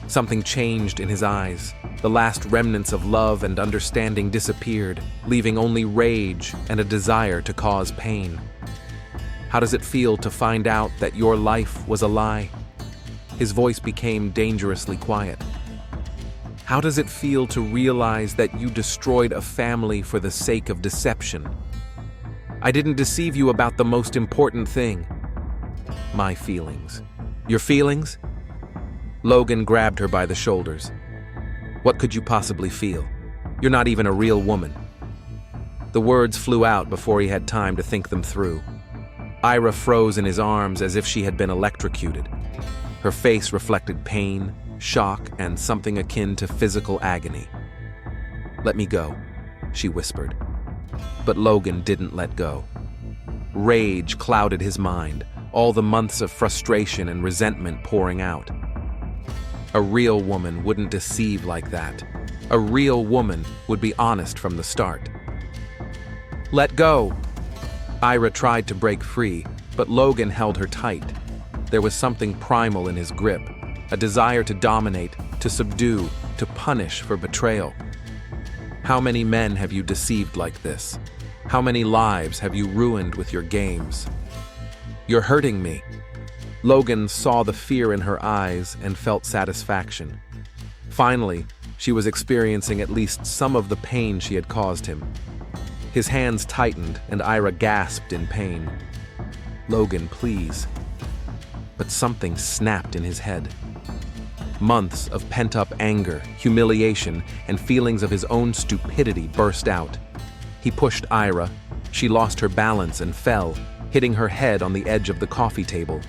Something changed in his eyes. The last remnants of love and understanding disappeared, leaving only rage and a desire to cause pain. "How does it feel to find out that your life was a lie?" His voice became dangerously quiet. "How does it feel to realize that you destroyed a family for the sake of deception? I didn't deceive you about the most important thing. My feelings." "Your feelings?" Logan grabbed her by the shoulders. "What could you possibly feel? You're not even a real woman." The words flew out before he had time to think them through. Ira froze in his arms as if she had been electrocuted. Her face reflected pain, shock, and something akin to physical agony. "Let me go," she whispered. But Logan didn't let go. Rage clouded his mind, all the months of frustration and resentment pouring out. A real woman wouldn't deceive like that. A real woman would be honest from the start. "Let go!" Ira tried to break free, but Logan held her tight. There was something primal in his grip, a desire to dominate, to subdue, to punish for betrayal. "How many men have you deceived like this? How many lives have you ruined with your games? You're hurting me." Logan saw the fear in her eyes and felt satisfaction. Finally, she was experiencing at least some of the pain she had caused him. His hands tightened and Ira gasped in pain. "Logan, please." But something snapped in his head. Months of pent-up anger, humiliation, and feelings of his own stupidity burst out. He pushed Ira. She lost her balance and fell, hitting her head on the edge of the coffee table.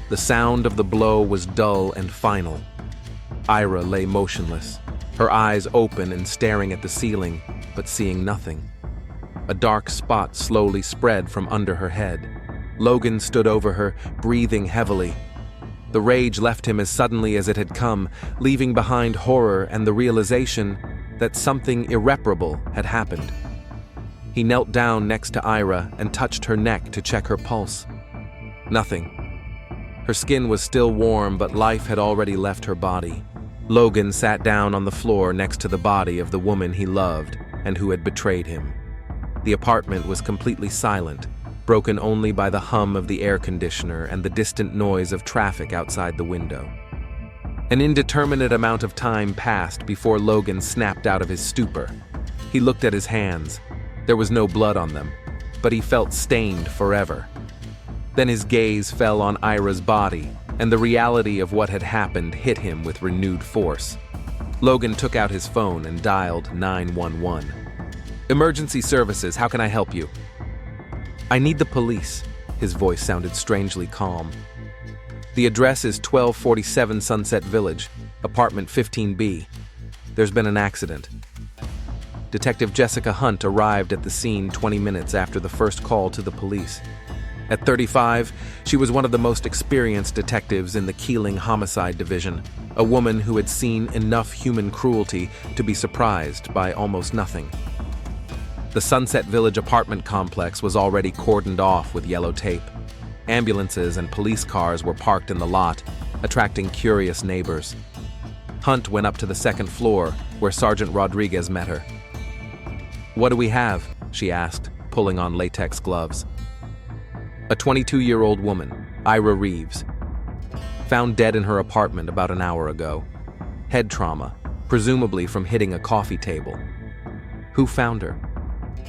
The sound of the blow was dull and final. Ira lay motionless, her eyes open and staring at the ceiling, but seeing nothing. A dark spot slowly spread from under her head. Logan stood over her, breathing heavily. The rage left him as suddenly as it had come, leaving behind horror and the realization that something irreparable had happened. He knelt down next to Ira and touched her neck to check her pulse. Nothing. Her skin was still warm, but life had already left her body. Logan sat down on the floor next to the body of the woman he loved and who had betrayed him. The apartment was completely silent, broken only by the hum of the air conditioner and the distant noise of traffic outside the window. An indeterminate amount of time passed before Logan snapped out of his stupor. He looked at his hands. There was no blood on them, but he felt stained forever. Then his gaze fell on Ira's body, and the reality of what had happened hit him with renewed force. Logan took out his phone and dialed 911. "Emergency services, how can I help you?" "I need the police." His voice sounded strangely calm. "The address is 1247 Sunset Village, apartment 15B. There's been an accident." Detective Jessica Hunt arrived at the scene 20 minutes after the first call to the police. At 35, she was one of the most experienced detectives in the Keeling Homicide Division, a woman who had seen enough human cruelty to be surprised by almost nothing. The Sunset Village apartment complex was already cordoned off with yellow tape. Ambulances and police cars were parked in the lot, attracting curious neighbors. Hunt went up to the second floor, where Sergeant Rodriguez met her. "What do we have?" she asked, pulling on latex gloves. A 22-year-old woman, Ira Reeves, found dead in her apartment about an hour ago. Head trauma, presumably from hitting a coffee table. Who found her?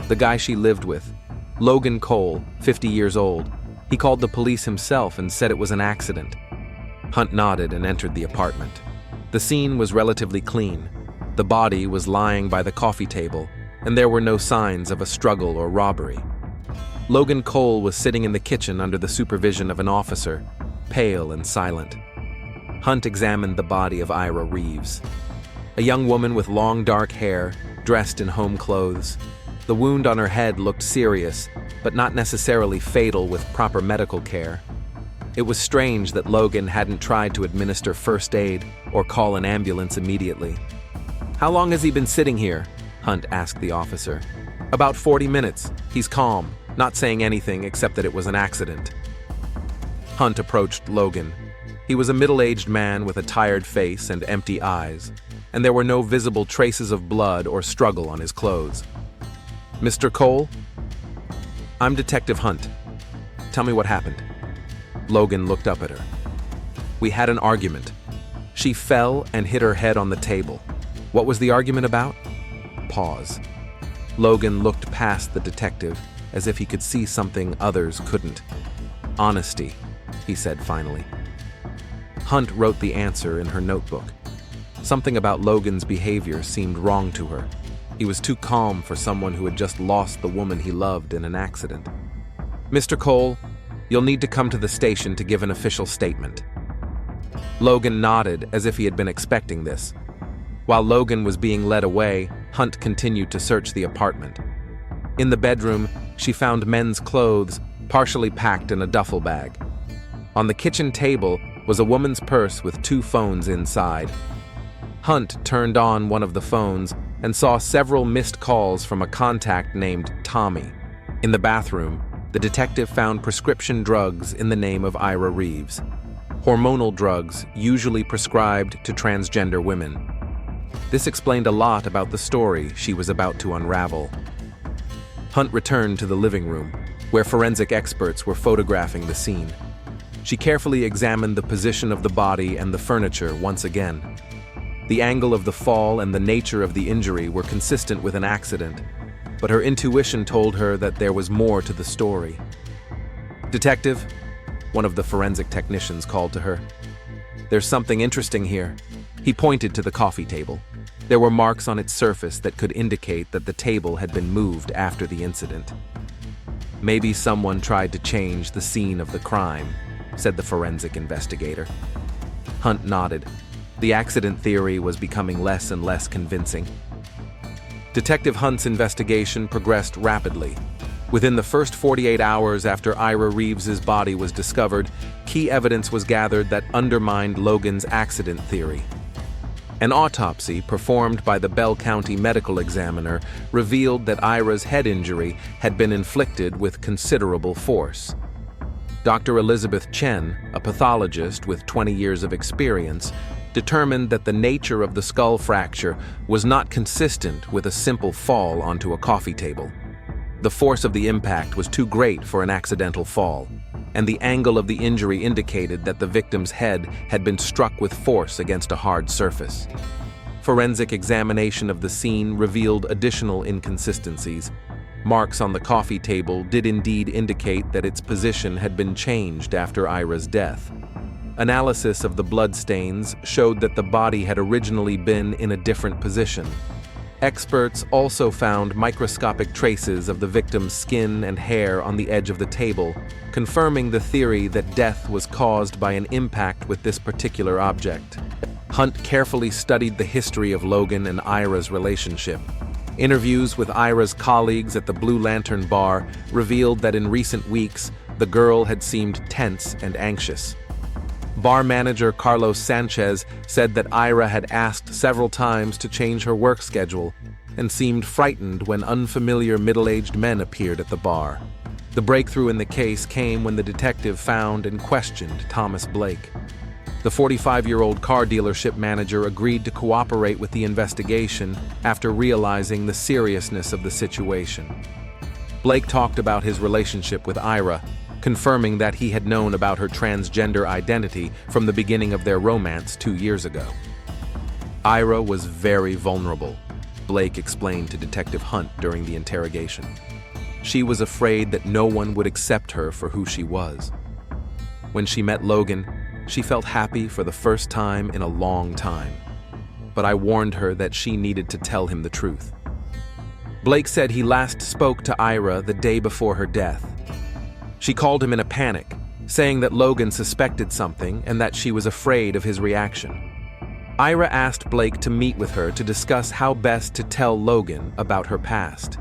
The guy she lived with, Logan Cole, 50 years old. He called the police himself and said it was an accident. Hunt nodded and entered the apartment. The scene was relatively clean. The body was lying by the coffee table, and there were no signs of a struggle or robbery. Logan Cole was sitting in the kitchen under the supervision of an officer, pale and silent. Hunt examined the body of Ira Reeves, a young woman with long dark hair, dressed in home clothes. The wound on her head looked serious, but not necessarily fatal with proper medical care. It was strange that Logan hadn't tried to administer first aid or call an ambulance immediately. "How long has he been sitting here?" Hunt asked the officer. "About 40 minutes. He's calm, not saying anything except that it was an accident." Hunt approached Logan. He was a middle-aged man with a tired face and empty eyes, and there were no visible traces of blood or struggle on his clothes. "Mr. Cole?" "I'm Detective Hunt. Tell me what happened." Logan looked up at her. "We had an argument. She fell and hit her head on the table. What was the argument about?" Pause. Logan looked past the detective as if he could see something others couldn't. "Honesty," he said finally. Hunt wrote the answer in her notebook. Something about Logan's behavior seemed wrong to her. He was too calm for someone who had just lost the woman he loved in an accident. "Mr. Cole, you'll need to come to the station to give an official statement." Logan nodded as if he had been expecting this. While Logan was being led away, Hunt continued to search the apartment. In the bedroom, she found men's clothes partially packed in a duffel bag. On the kitchen table was a woman's purse with 2 phones inside. Hunt turned on one of the phones and saw several missed calls from a contact named Tommy. In the bathroom, the detective found prescription drugs in the name of Ira Reeves. Hormonal drugs usually prescribed to transgender women. This explained a lot about the story she was about to unravel. Hunt returned to the living room, where forensic experts were photographing the scene. She carefully examined the position of the body and the furniture once again. The angle of the fall and the nature of the injury were consistent with an accident, but her intuition told her that there was more to the story. "Detective," one of the forensic technicians called to her. "There's something interesting here." He pointed to the coffee table. There were marks on its surface that could indicate that the table had been moved after the incident. "Maybe someone tried to change the scene of the crime," said the forensic investigator. Hunt nodded. The accident theory was becoming less and less convincing. Detective Hunt's investigation progressed rapidly. Within the first 48 hours after Ira Reeves's body was discovered, key evidence was gathered that undermined Logan's accident theory. An autopsy performed by the Bell County medical examiner revealed that Ira's head injury had been inflicted with considerable force. Dr. Elizabeth Chen, a pathologist with 20 years of experience, determined that the nature of the skull fracture was not consistent with a simple fall onto a coffee table. The force of the impact was too great for an accidental fall, and the angle of the injury indicated that the victim's head had been struck with force against a hard surface. Forensic examination of the scene revealed additional inconsistencies. Marks on the coffee table did indeed indicate that its position had been changed after Ira's death. Analysis of the bloodstains showed that the body had originally been in a different position. Experts also found microscopic traces of the victim's skin and hair on the edge of the table, confirming the theory that death was caused by an impact with this particular object. Hunt carefully studied the history of Logan and Ira's relationship. Interviews with Ira's colleagues at the Blue Lantern Bar revealed that in recent weeks, the girl had seemed tense and anxious. Bar manager Carlos Sanchez said that Ira had asked several times to change her work schedule and seemed frightened when unfamiliar middle-aged men appeared at the bar. The breakthrough in the case came when the detective found and questioned Thomas Blake. The 45-year-old car dealership manager agreed to cooperate with the investigation after realizing the seriousness of the situation. Blake talked about his relationship with Ira, confirming that he had known about her transgender identity from the beginning of their romance 2 years ago. Ira was very vulnerable, Blake explained to Detective Hunt during the interrogation. She was afraid that no one would accept her for who she was. When she met Logan, she felt happy for the first time in a long time. But I warned her that she needed to tell him the truth. Blake said he last spoke to Ira the day before her death. She called him in a panic, saying that Logan suspected something and that she was afraid of his reaction. Ira asked Blake to meet with her to discuss how best to tell Logan about her past.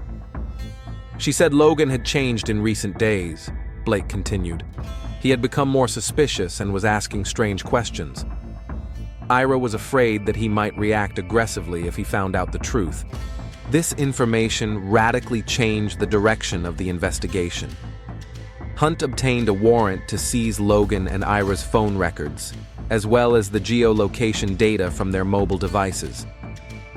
She said Logan had changed in recent days, Blake continued. He had become more suspicious and was asking strange questions. Ira was afraid that he might react aggressively if he found out the truth. This information radically changed the direction of the investigation. Hunt obtained a warrant to seize Logan and Ira's phone records, as well as the geolocation data from their mobile devices.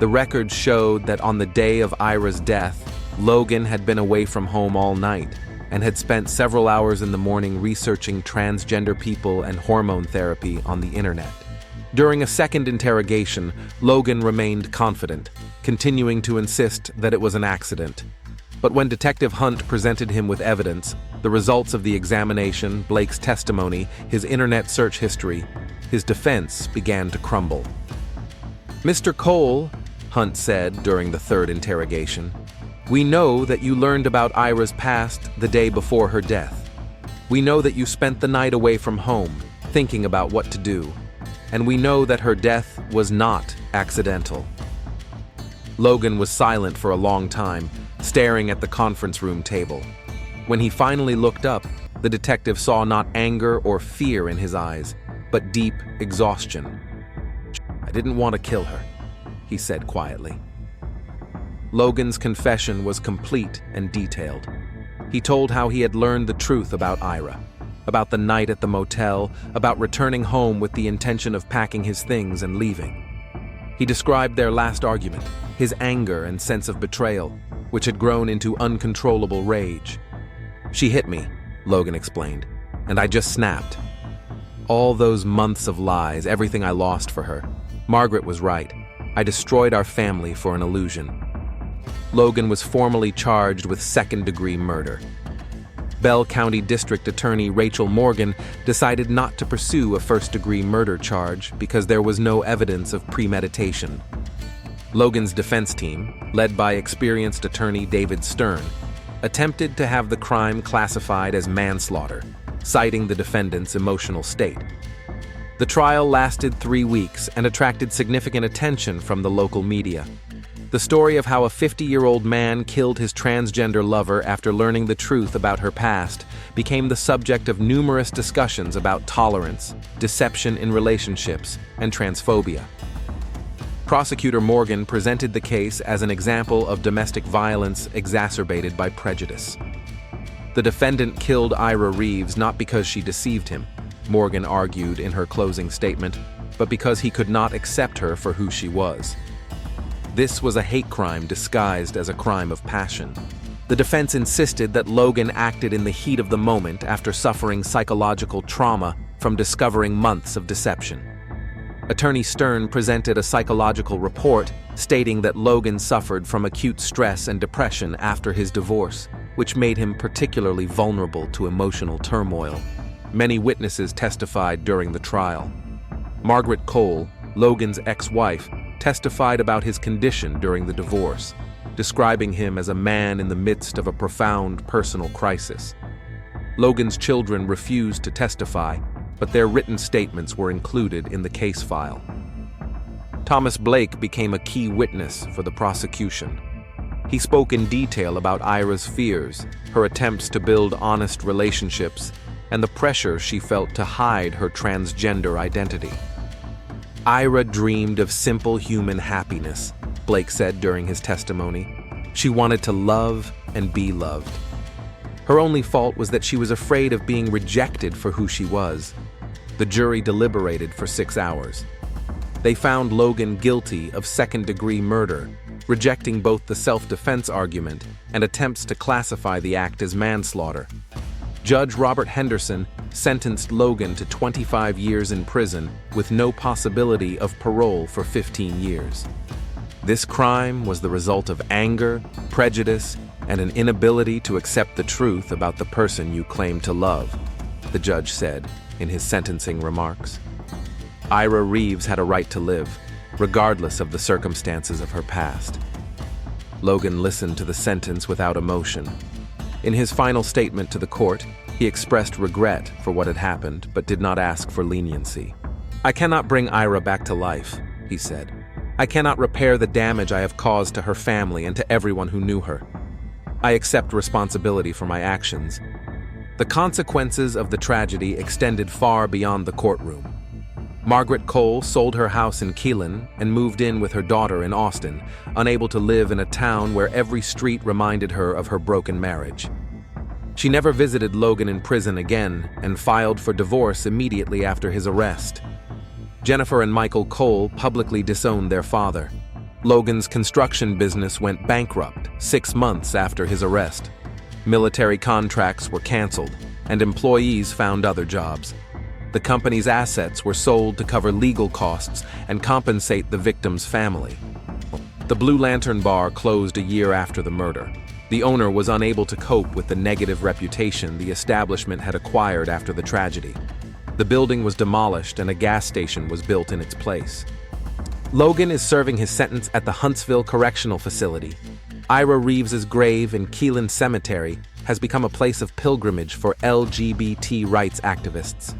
The records showed that on the day of Ira's death, Logan had been away from home all night and had spent several hours in the morning researching transgender people and hormone therapy on the internet. During a second interrogation, Logan remained confident, continuing to insist that it was an accident. But when Detective Hunt presented him with evidence, the results of the examination, Blake's testimony, his internet search history, his defense began to crumble. "Mr. Cole," Hunt said during the third interrogation, "we know that you learned about Ira's past the day before her death. We know that you spent the night away from home, thinking about what to do. And we know that her death was not accidental." Logan was silent for a long time, staring at the conference room table. When he finally looked up, the detective saw not anger or fear in his eyes, but deep exhaustion. "I didn't want to kill her," he said quietly. Logan's confession was complete and detailed. He told how he had learned the truth about Ira, about the night at the motel, about returning home with the intention of packing his things and leaving. He described their last argument, his anger and sense of betrayal, which had grown into uncontrollable rage. "She hit me," Logan explained, "and I just snapped. All those months of lies, everything I lost for her. Margaret was right. I destroyed our family for an illusion." Logan was formally charged with second-degree murder. Bell County District Attorney Rachel Morgan decided not to pursue a first-degree murder charge because there was no evidence of premeditation. Logan's defense team, led by experienced attorney David Stern, attempted to have the crime classified as manslaughter, citing the defendant's emotional state. The trial lasted 3 weeks and attracted significant attention from the local media. The story of how a 50-year-old man killed his transgender lover after learning the truth about her past became the subject of numerous discussions about tolerance, deception in relationships, and transphobia. Prosecutor Morgan presented the case as an example of domestic violence exacerbated by prejudice. The defendant killed Ira Reeves not because she deceived him, Morgan argued in her closing statement, but because he could not accept her for who she was. This was a hate crime disguised as a crime of passion. The defense insisted that Logan acted in the heat of the moment after suffering psychological trauma from discovering months of deception. Attorney Stern presented a psychological report stating that Logan suffered from acute stress and depression after his divorce, which made him particularly vulnerable to emotional turmoil. Many witnesses testified during the trial. Margaret Cole, Logan's ex-wife, testified about his condition during the divorce, describing him as a man in the midst of a profound personal crisis. Logan's children refused to testify, but their written statements were included in the case file. Thomas Blake became a key witness for the prosecution. He spoke in detail about Ira's fears, her attempts to build honest relationships, and the pressure she felt to hide her transgender identity. "Ira dreamed of simple human happiness," Blake said during his testimony. "She wanted to love and be loved. Her only fault was that she was afraid of being rejected for who she was." The jury deliberated for 6 hours. They found Logan guilty of second-degree murder, rejecting both the self-defense argument and attempts to classify the act as manslaughter. Judge Robert Henderson sentenced Logan to 25 years in prison with no possibility of parole for 15 years. This crime was the result of anger, prejudice, and an inability to accept the truth about the person you claim to love, the judge said in his sentencing remarks. Ira Reeves had a right to live, regardless of the circumstances of her past. Logan listened to the sentence without emotion. In his final statement to the court, he expressed regret for what had happened, but did not ask for leniency. "I cannot bring Ira back to life," he said. "I cannot repair the damage I have caused to her family and to everyone who knew her. I accept responsibility for my actions. The consequences of the tragedy extended far beyond the courtroom. Margaret Cole sold her house in Keelan and moved in with her daughter in Austin, unable to live in a town where every street reminded her of her broken marriage. She never visited Logan in prison again and filed for divorce immediately after his arrest. Jennifer and Michael Cole publicly disowned their father. Logan's construction business went bankrupt 6 months after his arrest. Military contracts were canceled, and employees found other jobs. The company's assets were sold to cover legal costs and compensate the victim's family. The Blue Lantern Bar closed a year after the murder. The owner was unable to cope with the negative reputation the establishment had acquired after the tragedy. The building was demolished and a gas station was built in its place. Logan is serving his sentence at the Huntsville Correctional Facility. Ira Reeves's grave in Keelan Cemetery has become a place of pilgrimage for LGBT rights activists.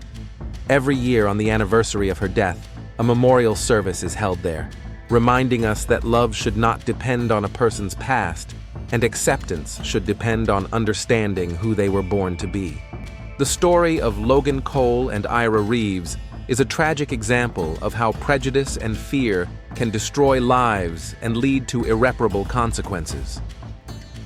Every year on the anniversary of her death, a memorial service is held there, reminding us that love should not depend on a person's past, and acceptance should depend on understanding who they were born to be. The story of Logan Cole and Ira Reeves is a tragic example of how prejudice and fear can destroy lives and lead to irreparable consequences.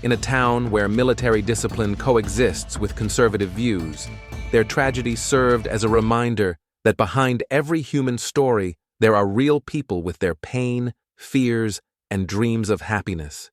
In a town where military discipline coexists with conservative views, their tragedy served as a reminder that behind every human story there are real people with their pain, fears, and dreams of happiness.